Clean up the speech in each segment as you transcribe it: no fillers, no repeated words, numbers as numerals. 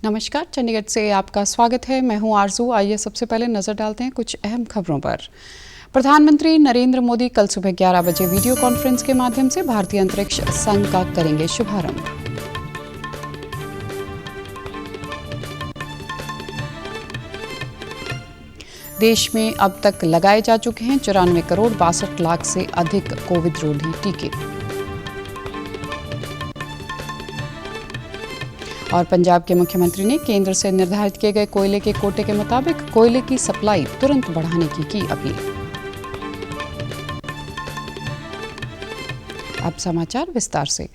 नमस्कार, चंडीगढ़ से आपका स्वागत है। मैं हूं आरजू। आइए सबसे पहले नजर डालते हैं कुछ अहम खबरों पर। प्रधानमंत्री नरेंद्र मोदी कल सुबह 11 बजे वीडियो कॉन्फ्रेंस के माध्यम से भारतीय अंतरिक्ष संघ का करेंगे शुभारंभ। देश में अब तक लगाए जा चुके हैं 94 करोड़ 62 लाख से अधिक कोविड रोधी टीके। और पंजाब के मुख्यमंत्री ने केंद्र से निर्धारित किए गए कोयले के कोटे के मुताबिक कोयले की सप्लाई तुरंत बढ़ाने की अपील। अब समाचार विस्तार से।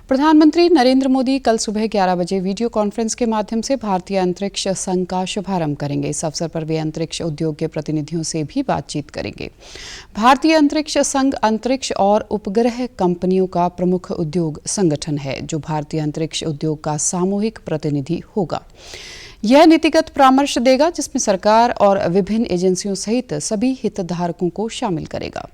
प्रधानमंत्री नरेंद्र मोदी कल सुबह 11 बजे वीडियो कॉन्फ्रेंस के माध्यम से भारतीय अंतरिक्ष संघ का शुभारंभ करेंगे। इस अवसर पर वे अंतरिक्ष उद्योग के प्रतिनिधियों से भी बातचीत करेंगे। भारतीय अंतरिक्ष संघ अंतरिक्ष और उपग्रह कंपनियों का प्रमुख उद्योग संगठन है, जो भारतीय अंतरिक्ष उद्योग का सामूहिक प्रतिनिधि होगा। यह नीतिगत परामर्श देगा, जिसमें सरकार और विभिन्न एजेंसियों सहित सभी हितधारकों को शामिल करेगा।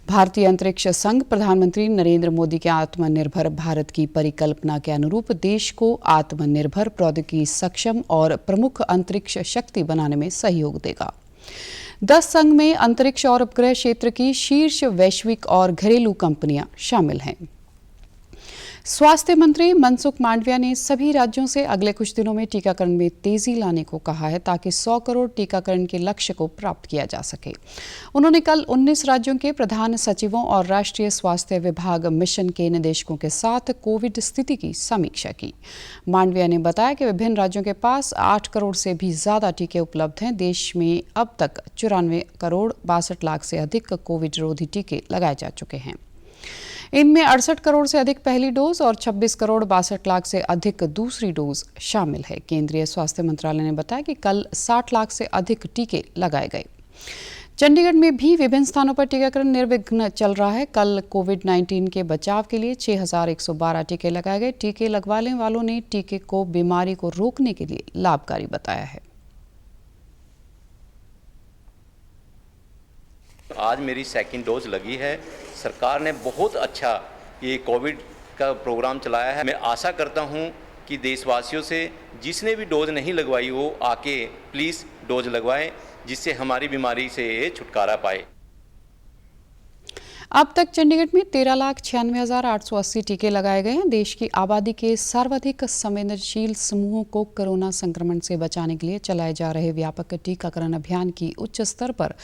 भारतीय अंतरिक्ष संघ प्रधानमंत्री नरेंद्र मोदी के आत्मनिर्भर भारत की परिकल्पना के अनुरूप देश को आत्मनिर्भर, प्रौद्योगिकी सक्षम और प्रमुख अंतरिक्ष शक्ति बनाने में सहयोग देगा। 10 संघ में अंतरिक्ष और उपग्रह क्षेत्र की शीर्ष वैश्विक और घरेलू कंपनियां शामिल हैं। स्वास्थ्य मंत्री मनसुख मांडविया ने सभी राज्यों से अगले कुछ दिनों में टीकाकरण में तेजी लाने को कहा है, ताकि 100 करोड़ टीकाकरण के लक्ष्य को प्राप्त किया जा सके। उन्होंने कल 19 राज्यों के प्रधान सचिवों और राष्ट्रीय स्वास्थ्य विभाग मिशन के निदेशकों के साथ कोविड स्थिति की समीक्षा की। मांडविया ने बताया कि विभिन्न राज्यों के पास 8 करोड़ से भी ज्यादा टीके उपलब्ध हैं। देश में अब तक 94 करोड़ 62 लाख से अधिक कोविड रोधी टीके लगाए जा चुके हैं। इनमें 68 करोड़ से अधिक पहली डोज और 26 करोड़ 62 लाख से अधिक दूसरी डोज शामिल है। केंद्रीय स्वास्थ्य मंत्रालय ने बताया कि कल 60 लाख से अधिक टीके लगाए गए। चंडीगढ़ में भी विभिन्न स्थानों पर टीकाकरण निर्विघ्न चल रहा है। कल कोविड-19 के बचाव के लिए 6112 टीके लगाए गए। टीके लगवाने वालों ने टीके को बीमारी को रोकने के लिए लाभकारी बताया है। आज मेरी सेकंड डोज लगी है। सरकार ने बहुत अच्छा ये कोविड का प्रोग्राम चलाया है। मैं आशा करता हूं कि देशवासियों से जिसने भी डोज नहीं लगवाई वो आके प्लीज़ डोज लगवाएं, जिससे हमारी बीमारी से छुटकारा पाए। अब तक चंडीगढ़ में 13,96,880 टीके लगाए गए हैं। देश की आबादी के सर्वाधिक संवेदनशील समूहों को कोरोना संक्रमण से बचाने के लिए चलाए जा रहे व्यापक टीकाकरण अभियान की उच्च स्तर पर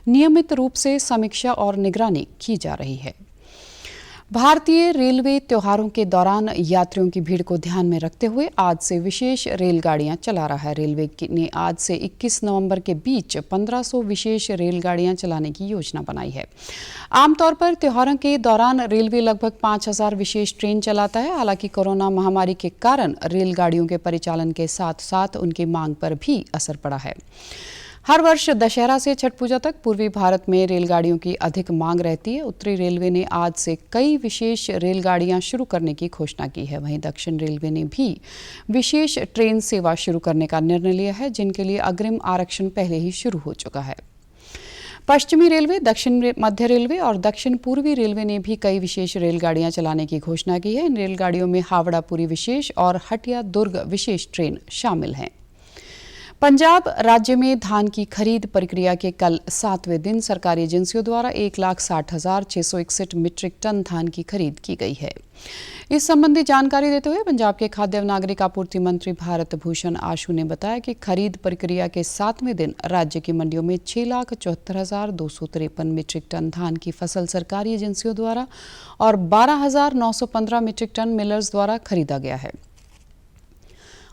नियमित रूप से समीक्षा और निगरानी की जा रही है। भारतीय रेलवे त्योहारों के दौरान यात्रियों की भीड़ को ध्यान में रखते हुए आज से विशेष रेलगाड़ियां चला रहा है। रेलवे ने आज से 21 नवंबर के बीच 1500 विशेष रेलगाड़ियां चलाने की योजना बनाई है। आमतौर पर त्योहारों के दौरान रेलवे लगभग 5000 विशेष ट्रेन चलाता है। हालांकि कोरोना महामारी के कारण रेलगाड़ियों के परिचालन के साथ साथ उनकी मांग पर भी असर पड़ा है। हर वर्ष दशहरा से छठ पूजा तक पूर्वी भारत में रेलगाड़ियों की अधिक मांग रहती है। उत्तरी रेलवे ने आज से कई विशेष रेलगाड़ियां शुरू करने की घोषणा की है। वहीं दक्षिण रेलवे ने भी विशेष ट्रेन सेवा शुरू करने का निर्णय लिया है, जिनके लिए अग्रिम आरक्षण पहले ही शुरू हो चुका है। पश्चिमी रेलवे, दक्षिण मध्य रेलवे और दक्षिण पूर्वी रेलवे ने भी कई विशेष रेलगाड़ियां चलाने की घोषणा की है। इन रेलगाड़ियों में हावड़ा पुरी विशेष और हटिया दुर्ग विशेष ट्रेन शामिल हैं। पंजाब राज्य में धान की खरीद प्रक्रिया के कल 7वें दिन सरकारी एजेंसियों द्वारा 1,60,661 मीट्रिक टन धान की खरीद की गई है। इस संबंधी जानकारी देते हुए पंजाब के खाद्य एवं नागरिक आपूर्ति मंत्री भारत भूषण आशु ने बताया कि खरीद प्रक्रिया के 7वें दिन राज्य की मंडियों में 6,74,253 मीट्रिक टन धान की फसल सरकारी एजेंसियों द्वारा और 12,915 मीट्रिक टन मिलर्स द्वारा खरीदा गया है।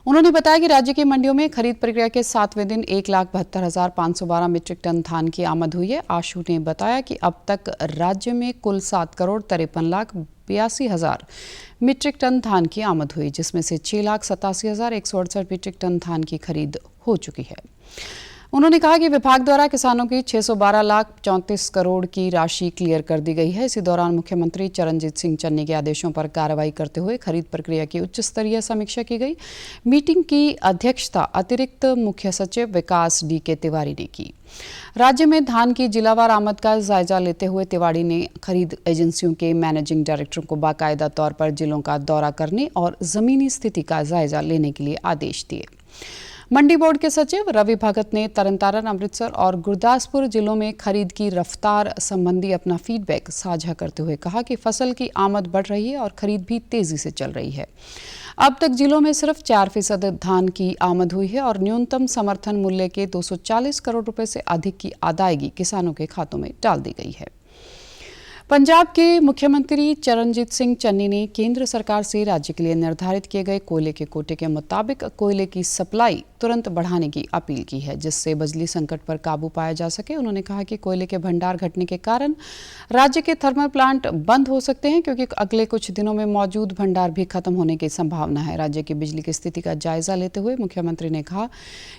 उन्होंने बताया कि राज्य की मंडियों में खरीद प्रक्रिया के 7वें दिन 1,72,512 मीट्रिक टन धान की आमद हुई है। आशु ने बताया कि अब तक राज्य में कुल 7 करोड़ 53,82,000 मीट्रिक टन धान की आमद हुई, जिसमें से 6,87,168 मीट्रिक टन धान की खरीद हो चुकी है। उन्होंने कहा कि विभाग द्वारा किसानों की 612 लाख 34 करोड़ की राशि क्लियर कर दी गई है। इसी दौरान मुख्यमंत्री चरणजीत सिंह चन्नी के आदेशों पर कार्रवाई करते हुए खरीद प्रक्रिया की उच्च स्तरीय समीक्षा की गई। मीटिंग की अध्यक्षता अतिरिक्त मुख्य सचिव विकास डी.के. तिवारी ने की। राज्य में धान की जिलावार आमद का जायजा लेते हुए तिवारी ने खरीद एजेंसियों के मैनेजिंग डायरेक्टरों को बाकायदा तौर पर जिलों का दौरा करने और जमीनी स्थिति का जायजा लेने के लिए आदेश दिए। मंडी बोर्ड के सचिव रवि भगत ने तरनतारन, अमृतसर और गुरदासपुर जिलों में खरीद की रफ्तार संबंधी अपना फीडबैक साझा करते हुए कहा कि फसल की आमद बढ़ रही है और खरीद भी तेजी से चल रही है। अब तक जिलों में सिर्फ 4% धान की आमद हुई है और न्यूनतम समर्थन मूल्य के 240 करोड़ रुपए से अधिक की अदायगी किसानों के खातों में डाल दी गई है। पंजाब के मुख्यमंत्री चरणजीत सिंह चन्नी ने केंद्र सरकार से राज्य के लिए निर्धारित किए गए कोयले के कोटे के मुताबिक कोयले की सप्लाई तुरंत बढ़ाने की अपील की है, जिससे बिजली संकट पर काबू पाया जा सके। उन्होंने कहा कि कोयले के भंडार घटने के कारण राज्य के थर्मल प्लांट बंद हो सकते हैं, क्योंकि अगले कुछ दिनों में मौजूद भंडार भी खत्म होने की संभावना है। राज्य की बिजली की स्थिति का जायजा लेते हुए मुख्यमंत्री ने कहा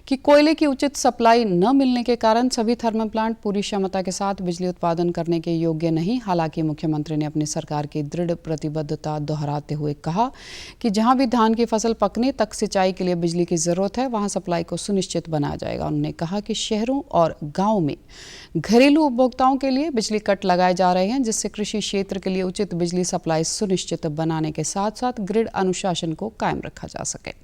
कि कोयले की उचित सप्लाई न मिलने के कारण सभी थर्मल प्लांट पूरी क्षमता के साथ बिजली उत्पादन करने के योग्य नहीं। हालांकि मुख्यमंत्री ने अपनी सरकार की दृढ़ प्रतिबद्धता दोहराते हुए कहा कि जहां भी धान की फसल पकने तक सिंचाई के लिए बिजली की जरूरत है, वहां सप्लाई को सुनिश्चित बनाया जाएगा। उन्होंने कहा कि शहरों और गांवों में घरेलू उपभोक्ताओं के लिए बिजली कट लगाए जा रहे हैं, जिससे कृषि क्षेत्र के लिए उचित बिजली सप्लाई सुनिश्चित बनाने के साथ साथ ग्रिड अनुशासन को कायम रखा जा सके।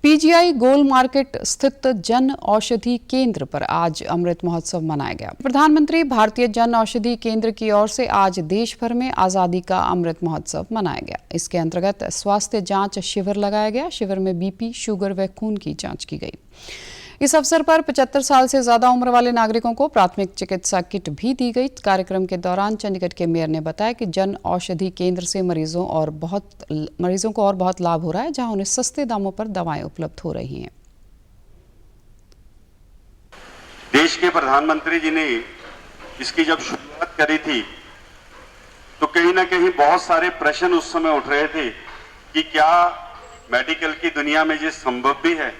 पीजीआई गोल मार्केट स्थित जन औषधि केंद्र पर आज अमृत महोत्सव मनाया गया। प्रधानमंत्री भारतीय जन औषधि केंद्र की ओर से आज देश भर में आजादी का अमृत महोत्सव मनाया गया। इसके अंतर्गत स्वास्थ्य जांच शिविर लगाया गया। शिविर में बीपी, शुगर व खून की जांच की गई। इस अवसर पर 75 साल से ज्यादा उम्र वाले नागरिकों को प्राथमिक चिकित्सा किट भी दी गई। कार्यक्रम के दौरान चंडीगढ़ के मेयर ने बताया कि जन औषधि केंद्र से मरीजों को और बहुत लाभ हो रहा है, जहां उन्हें सस्ते दामों पर दवाएं उपलब्ध हो रही हैं। देश के प्रधानमंत्री जी ने इसकी जब शुरुआत करी थी तो कहीं ना कहीं बहुत सारे प्रश्न उस समय उठ रहे थे कि क्या मेडिकल की दुनिया में ये संभव भी है,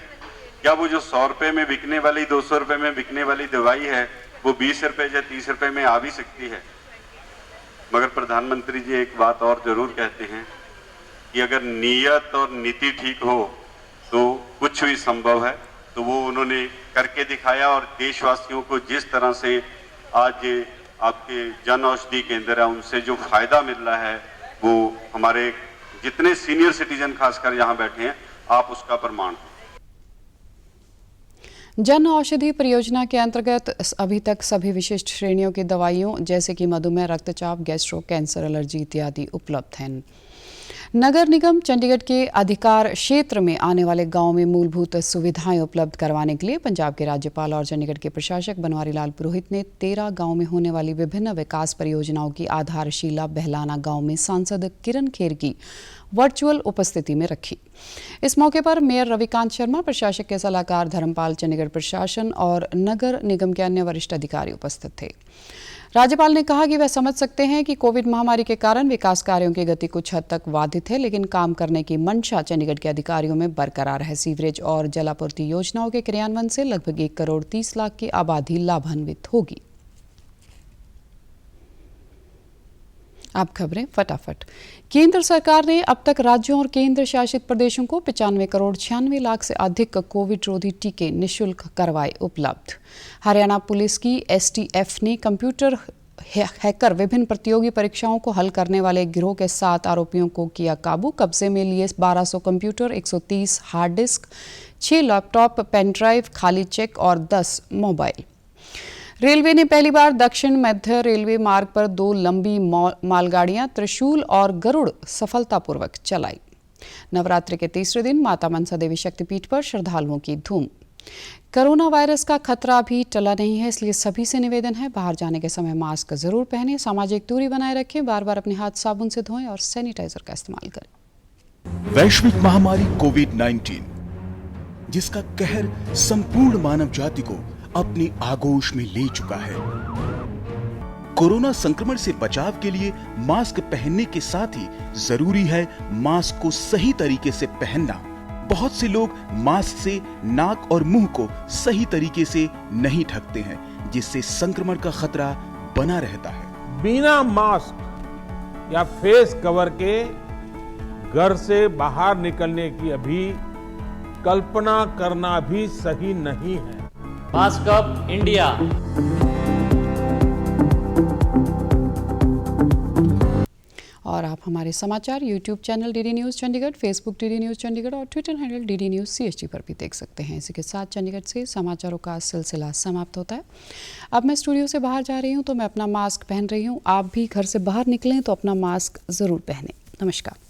क्या वो जो 100 रुपए में बिकने वाली, 200 रुपए में बिकने वाली दवाई है वो 20 रुपए या 30 रुपए में आ भी सकती है। मगर प्रधानमंत्री जी एक बात और जरूर कहते हैं कि अगर नीयत और नीति ठीक हो तो कुछ भी संभव है। तो वो उन्होंने करके दिखाया और देशवासियों को जिस तरह से आज आपके जन औषधि केंद्र है उनसे जो फायदा मिल रहा है, वो हमारे जितने सीनियर सिटीजन खासकर यहाँ बैठे हैं, आप उसका प्रमाण हैं। जन औषधि परियोजना के अंतर्गत अभी तक सभी विशिष्ट श्रेणियों की दवाइयों जैसे कि मधुमेह, रक्तचाप, गैस्ट्रो, कैंसर, एलर्जी इत्यादि उपलब्ध हैं। नगर निगम चंडीगढ़ के अधिकार क्षेत्र में आने वाले गांवों में मूलभूत सुविधाएं उपलब्ध करवाने के लिए पंजाब के राज्यपाल और चंडीगढ़ के प्रशासक बनवारी लाल पुरोहित ने 13 गांवों में होने वाली विभिन्न विकास परियोजनाओं की आधारशिला बहलाना गांव में सांसद किरण खेर की वर्चुअल उपस्थिति में रखी। इस मौके पर मेयर रविकांत शर्मा, प्रशासक के सलाहकार धर्मपाल, चंडीगढ़ प्रशासन और नगर निगम के अन्य वरिष्ठ अधिकारी उपस्थित थे। राज्यपाल ने कहा कि वह समझ सकते हैं कि कोविड महामारी के कारण विकास कार्यों की गति कुछ हद तक बाधित है, लेकिन काम करने की मंशा चंडीगढ़ के अधिकारियों में बरकरार है। सीवरेज और जलापूर्ति योजनाओं के क्रियान्वयन से लगभग 1 करोड़ 30 लाख की आबादी लाभान्वित होगी। अब खबरें फटाफट। केंद्र सरकार ने अब तक राज्यों और केंद्र शासित प्रदेशों को 95 करोड़ 96 लाख से अधिक कोविड रोधी टीके निःशुल्क करवाए उपलब्ध। हरियाणा पुलिस की एसटीएफ ने कंप्यूटर हैकर विभिन्न प्रतियोगी परीक्षाओं को हल करने वाले गिरोह के 7 आरोपियों को किया काबू। कब्जे में लिए 1200 computer, 130 hard disk, 6 laptop, pen drive, खाली चेक और 10 मोबाइल। रेलवे ने पहली बार दक्षिण मध्य रेलवे मार्ग पर 2 लंबी मालगाड़ियां त्रिशूल और गरुड़ सफलतापूर्वक चलाई। नवरात्रि के तीसरे दिन माता मनसा देवी शक्तिपीठ पर श्रद्धालुओं की धूम। कोरोना वायरस का खतरा अभी टला नहीं है, इसलिए सभी से निवेदन है, बाहर जाने के समय मास्क जरूर पहनें, सामाजिक दूरी बनाए रखें, बार बार अपने हाथ साबुन से धोएं और सैनिटाइजर का इस्तेमाल करें। वैश्विक महामारी कोविड-19 जिसका कहर संपूर्ण मानव जाति को अपनी आगोश में ले चुका है। कोरोना संक्रमण से बचाव के लिए मास्क पहनने के साथ ही जरूरी है मास्क को सही तरीके से पहनना, बहुत से लोग मास्क से नाक और मुंह को सही तरीके से नहीं ढकते हैं, जिससे संक्रमण का खतरा बना रहता है। बिना मास्क या फेस कवर के घर से बाहर निकलने की अभी कल्पना करना भी सही नहीं है। Mask up India. और आप हमारे समाचार YouTube channel DD news Chandigarh, Facebook DD news Chandigarh और Twitter handle DD news CST पर भी देख सकते हैं। इसी के साथ चंडीगढ़ से समाचारों का सिलसिला समाप्त होता है। अब मैं स्टूडियो से बाहर जा रही हूँ तो मैं अपना मास्क पहन रही हूँ। आप भी घर से बाहर निकलें तो अपना मास्क ज़रूर पहनें। नमस्कार।